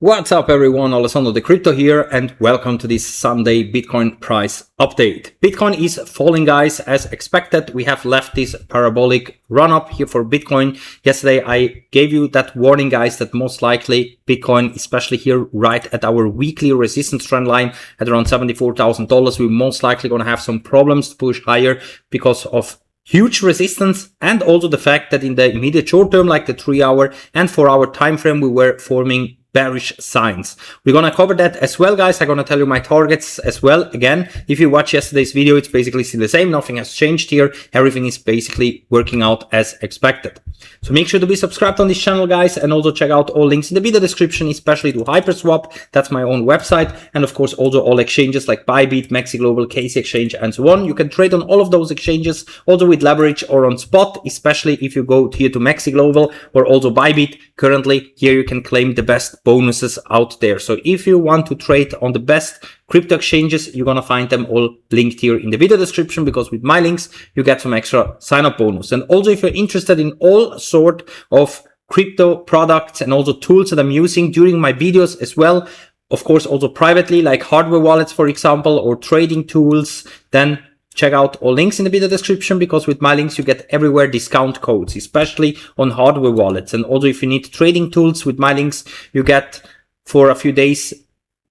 What's up everyone, Alessandro the Crypto here and welcome to this Sunday Bitcoin price update. Bitcoin is falling guys as expected. We have left this parabolic run up here for Bitcoin. Yesterday I gave you that warning guys that most likely Bitcoin, especially here right at our weekly resistance trend line at around $74,000, we're most likely going to have some problems to push higher because of huge resistance and also the fact that in the immediate short term, like the 3-hour and 4-hour time frame, we were forming bearish signs. We're gonna cover that as well guys. I'm gonna tell you my targets as well. Again, if you watch yesterday's video, it's basically still the same. Nothing has changed here. Everything is basically working out as expected. So make sure to be subscribed on this channel guys, and also check out all links in the video description, especially to Hyperswap. That's my own website, and of course also all exchanges like Bybit, Maxi Global, Casey Exchange and so on. You can trade on all of those exchanges also with leverage or on spot, especially if you go here to Maxi Global or also Bybit. Currently here you can claim the best bonuses out there. So if you want to trade on the best crypto exchanges, you're gonna find them all linked here in the video description, because with my links you get some extra sign up bonus. And also if you're interested in all sort of crypto products and also tools that I'm using during my videos as well, of course also privately, like hardware wallets for example, or trading tools, then check out all links in the video description, because with my links you get everywhere discount codes, especially on hardware wallets. And also if you need trading tools, with my links you get for a few days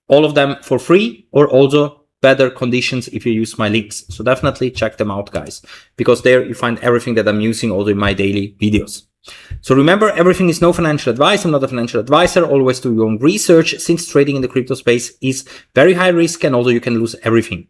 all of them for free, or also better conditions if you use my links. So definitely check them out guys, because there you find everything that I'm using also in my daily videos. So remember, everything is no financial advice. I'm not a financial advisor. Always do your own research, since trading in the crypto space is very high risk and also you can lose everything.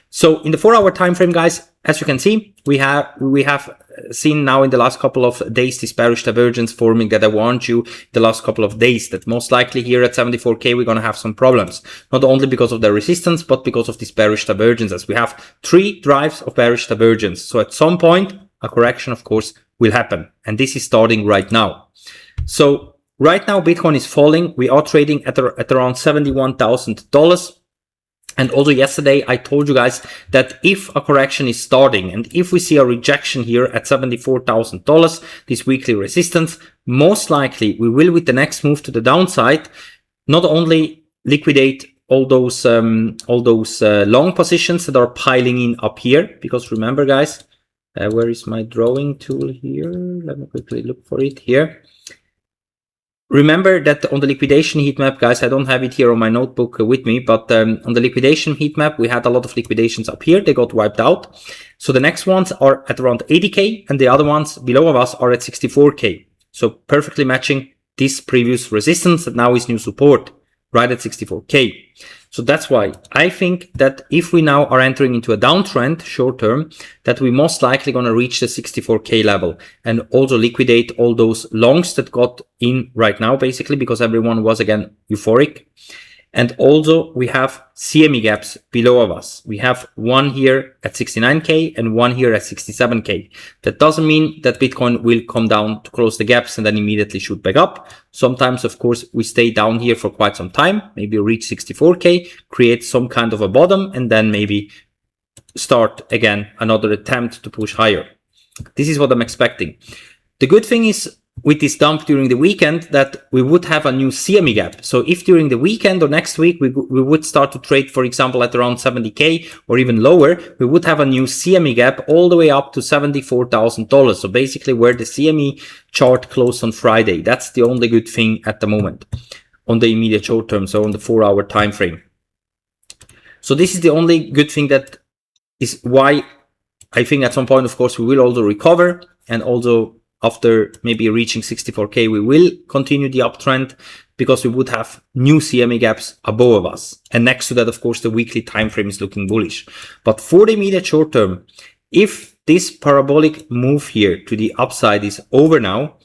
So in the 4-hour time frame guys, as you can see, we have seen now in the last couple of days this bearish divergence forming that I warned you the last couple of days, that most likely here at 74k we're going to have some problems, not only because of the resistance but because of this bearish divergence, as we have 3 drives of bearish divergence. So at some point a correction of course will happen, and this is starting right now. So right now Bitcoin is falling. We are trading at around $71,000. And also yesterday I told you guys that if a correction is starting and if we see a rejection here at $74,000, this weekly resistance, most likely we will, with the next move to the downside, not only liquidate all those long positions that are piling in up here, because remember guys, where is my drawing tool here? Let me quickly look for it here. Remember that on the liquidation heat map, guys, I don't have it here on my notebook with me, but on the liquidation heat map, we had a lot of liquidations up here. They got wiped out. So the next ones are at around 80k and the other ones below of us are at 64k. So perfectly matching this previous resistance that now is new support, right at 64k. So that's why I think that if we now are entering into a downtrend short term, that we most likely going to reach the 64k level and also liquidate all those longs that got in right now, basically because everyone was again euphoric. And also we have CME gaps below of us. We have one here at 69k and one here at 67k. That doesn't mean that Bitcoin will come down to close the gaps and then immediately shoot back up. Sometimes, of course, we stay down here for quite some time, maybe reach 64k, create some kind of a bottom, and then maybe start again another attempt to push higher. This is what I'm expecting. The good thing is, with this dump during the weekend, that we would have a new CME gap. So if during the weekend or next week we would start to trade, for example, at around 70k or even lower, we would have a new CME gap all the way up to $74,000. So basically where the CME chart closed on Friday. That's the only good thing at the moment on the immediate short term, so on the 4-hour time frame. So this is the only good thing, that is why I think at some point, of course, we will also recover, and also after maybe reaching 64k, we will continue the uptrend, because we would have new CME gaps above us. And next to that, of course, the weekly time frame is looking bullish. But for the immediate short term, if this parabolic move here to the upside is over now,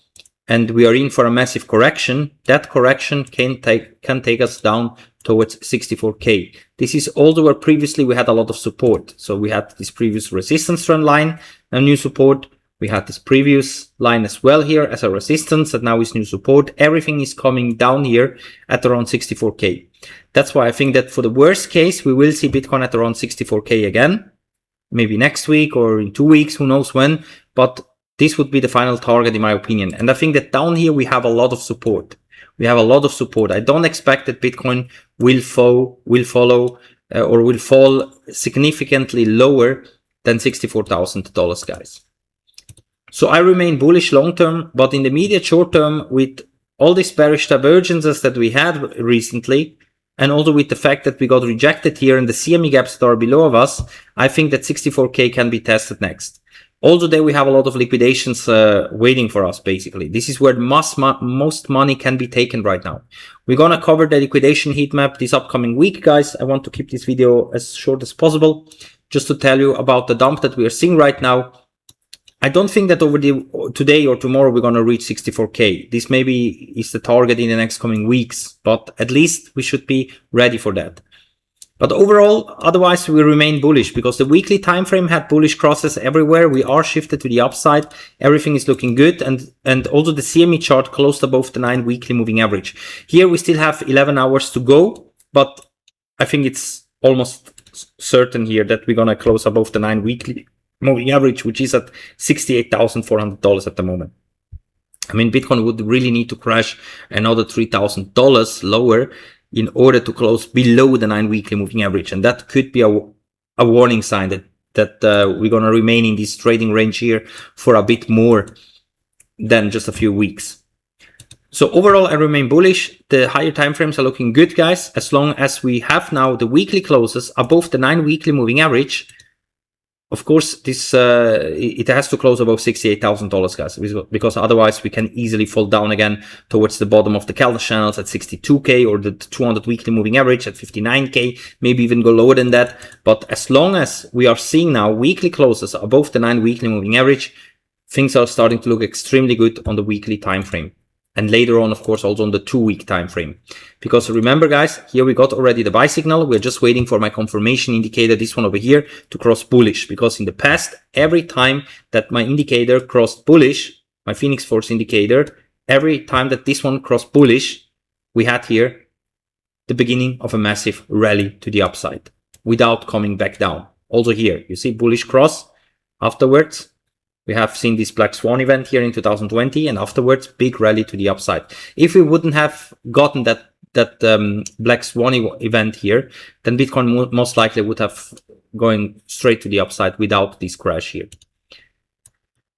and we are in for a massive correction, that correction can take us down towards 64k. This is also where previously we had a lot of support. So we had this previous resistance trend line, a new support. We had this previous line as well here as a resistance that now is new support. Everything is coming down here at around 64k. That's why I think that for the worst case, we will see Bitcoin at around 64k again, maybe next week or in 2 weeks, who knows when, but this would be the final target in my opinion. And I think that down here we have a lot of support. we have a lot of support. I don't expect that Bitcoin will fall significantly lower than $64,000, guys. So I remain bullish long term, but in the immediate short term, with all these bearish divergences that we had recently, and also with the fact that we got rejected here and the CME gaps that are below of us, I think that 64K can be tested next. Also there we have a lot of liquidations waiting for us, basically. This is where most money can be taken right now. We're gonna cover the liquidation heat map this upcoming week, guys. I want to keep this video as short as possible, just to tell you about the dump that we are seeing right now. I don't think that over today or tomorrow we're gonna reach 64K. This maybe is the target in the next coming weeks, but at least we should be ready for that. But overall, otherwise we remain bullish because the weekly time frame had bullish crosses everywhere. We are shifted to the upside. Everything is looking good, and also the CME chart closed above the 9 weekly moving average. Here we still have 11 hours to go, but I think it's almost certain here that we're gonna close above the 9 weekly moving average, which is at $68,400 at the moment. I mean, Bitcoin would really need to crash another $3,000 lower in order to close below the 9 weekly moving average. And that could be a warning sign that we're going to remain in this trading range here for a bit more than just a few weeks. So overall, I remain bullish. The higher time frames are looking good, guys. As long as we have now the weekly closes above the 9 weekly moving average, of course, this it has to close above $68,000, guys, because otherwise we can easily fall down again towards the bottom of the candle channels at 62K or the 200 weekly moving average at 59K, maybe even go lower than that. But as long as we are seeing now weekly closes above the 9 weekly moving average, things are starting to look extremely good on the weekly time frame. And later on, of course, also on the 2-week time frame. Because remember, guys, here we got already the buy signal. We're just waiting for my confirmation indicator, this one over here, to cross bullish. Because in the past, every time that my indicator crossed bullish, my Phoenix Force indicator, every time that this one crossed bullish, we had here the beginning of a massive rally to the upside without coming back down. Also here, you see bullish cross. Afterwards, we have seen this Black Swan event here in 2020, and afterwards, big rally to the upside. If we wouldn't have gotten that Black Swan event here, then Bitcoin most likely would have going straight to the upside without this crash here.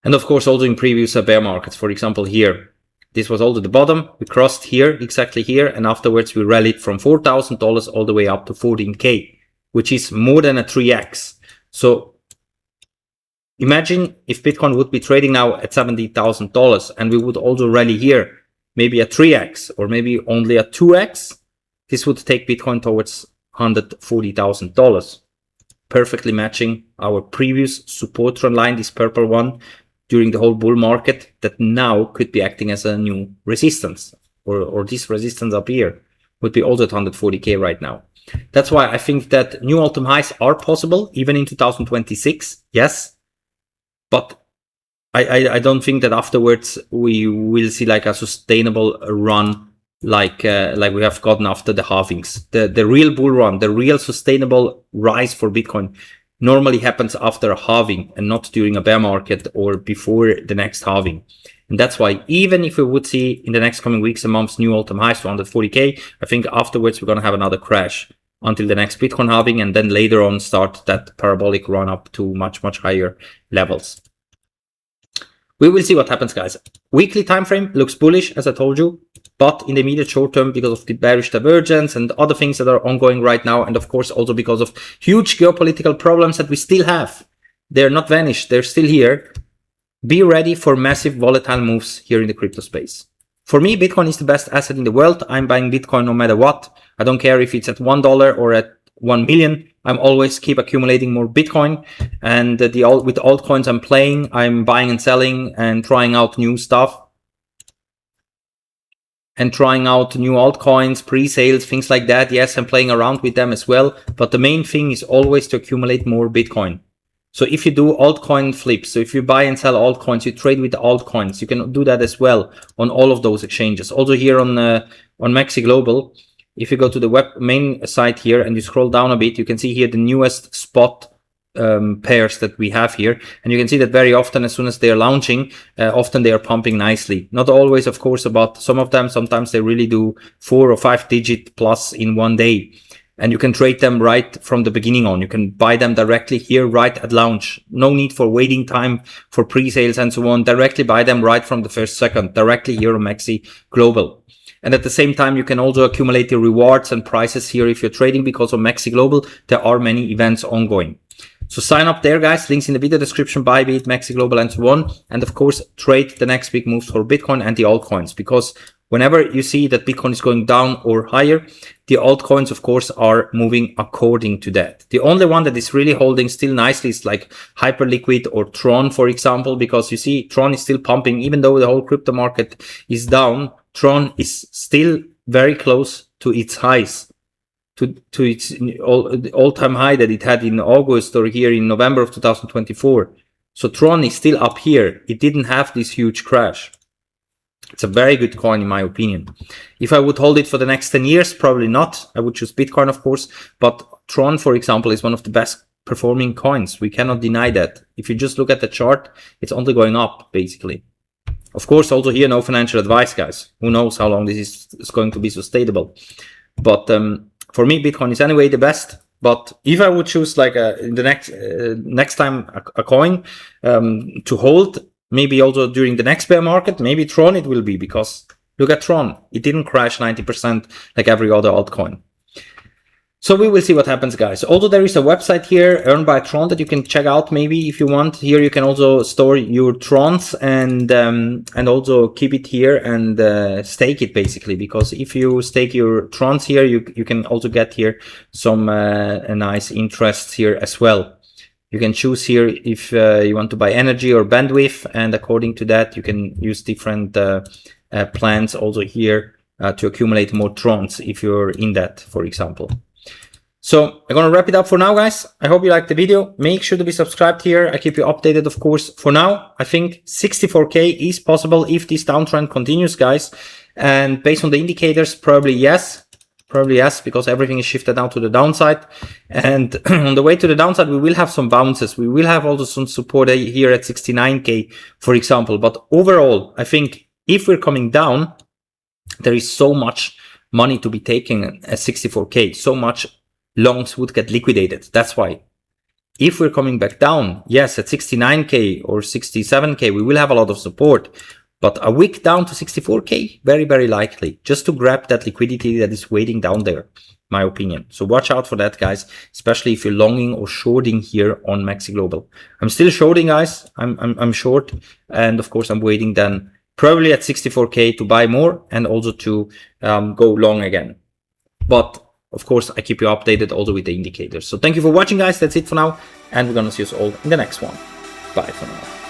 And of course, also in previous bear markets, for example, here, this was all to the bottom. We crossed here, exactly here, and afterwards we rallied from $4,000 all the way up to 14K, which is more than a 3x. So imagine if Bitcoin would be trading now at $70,000 and we would also rally here, maybe a 3x or maybe only a 2x. This would take Bitcoin towards $140,000, perfectly matching our previous support trend line, this purple one, during the whole bull market that now could be acting as a new resistance, or this resistance up here would be also at 140K right now. That's why I think that new all-time highs are possible even in 2026. Yes. But I don't think that afterwards we will see like a sustainable run like we have gotten after the halvings. The real bull run, the real sustainable rise for Bitcoin normally happens after a halving and not during a bear market or before the next halving. And that's why even if we would see in the next coming weeks and months new all-time highs to 140K, I think afterwards we're going to have another crash until the next Bitcoin halving, and then later on start that parabolic run up to much higher levels. We will see what happens, guys. Weekly time frame looks bullish, as I told you, but in the immediate short term, because of the bearish divergence and other things that are ongoing right now, and of course also because of huge geopolitical problems that we still have, they're not vanished, they're still here. Be ready for massive volatile moves here in the crypto space. For me, Bitcoin is the best asset in the world. I'm buying Bitcoin no matter what. I don't care if it's at $1 or at 1 million. I'm always keep accumulating more Bitcoin, and with altcoins I'm playing, I'm buying and selling and trying out new stuff and trying out new altcoins, pre-sales, things like that. Yes, I'm playing around with them as well, but the main thing is always to accumulate more Bitcoin. So if you do altcoin flips, so if you buy and sell altcoins, you trade with the altcoins, you can do that as well on all of those exchanges. Also here on Maxi Global, if you go to the web main site here and you scroll down a bit, you can see here the newest spot pairs that we have here, and you can see that very often as soon as they are launching, often they are pumping nicely. Not always, of course, but some of them, sometimes they really do 4 or 5 digit plus in one day, and you can trade them right from the beginning on. You can buy them directly here right at launch. No need for waiting time for pre-sales and so on. Directly buy them right from the first second, directly here on Maxi Global. And at the same time, you can also accumulate the rewards and prices here if you're trading, because on Maxi Global there are many events ongoing. So sign up there, guys. Links in the video description, Bybit, Maxi Global, and so on. And of course, trade the next big moves for Bitcoin and the altcoins, because whenever you see that Bitcoin is going down or higher, the altcoins, of course, are moving according to that. The only one that is really holding still nicely is like hyperliquid or TRON, for example, because you see TRON is still pumping. Even though the whole crypto market is down, TRON is still very close to its highs. To its all-time high that it had in August or here in November of 2024. So TRON is still up here. It didn't have this huge crash. It's a very good coin in my opinion. If I would hold it for the next 10 years, probably not. I would choose Bitcoin, of course, but TRON, for example, is one of the best performing coins. We cannot deny that. If you just look at the chart, it's only going up, basically. Of course, also here, no financial advice, guys. Who knows how long this is going to be sustainable. But for me, Bitcoin is anyway the best. But if I would choose like in the next time a coin to hold, maybe also during the next bear market, maybe TRON it will be, because look at TRON. It didn't crash 90% like every other altcoin. So we will see what happens, guys. Also, there is a website here, Earn by TRON, that you can check out maybe if you want. Here you can also store your TRONs and also keep it here and stake it basically. Because if you stake your TRONs here, you can also get here some nice interests here as well. You can choose here if you want to buy energy or bandwidth, and according to that, you can use different plans also here to accumulate more TRONs if you're in that, for example. So I'm going to wrap it up for now, guys. I hope you liked the video. Make sure to be subscribed here. I keep you updated, of course. For now, I think 64K is possible if this downtrend continues, guys. And based on the indicators, probably yes. Probably yes, because everything is shifted now to the downside. And on the way to the downside, we will have some bounces. We will have also some support here at 69K, for example. But overall, I think if we're coming down, there is so much money to be taken at 64K. So much longs would get liquidated. That's why if we're coming back down, yes, at 69K or 67K, we will have a lot of support. But a wick down to 64K, very, very likely, just to grab that liquidity that is waiting down there, my opinion. So watch out for that, guys, especially if you're longing or shorting here on Maxi Global. I'm still shorting, guys. I'm short. And of course, I'm waiting then probably at 64K to buy more and also to go long again. But of course, I keep you updated also with the indicators. So thank you for watching, guys. That's it for now. And we're going to see you all in the next one. Bye for now.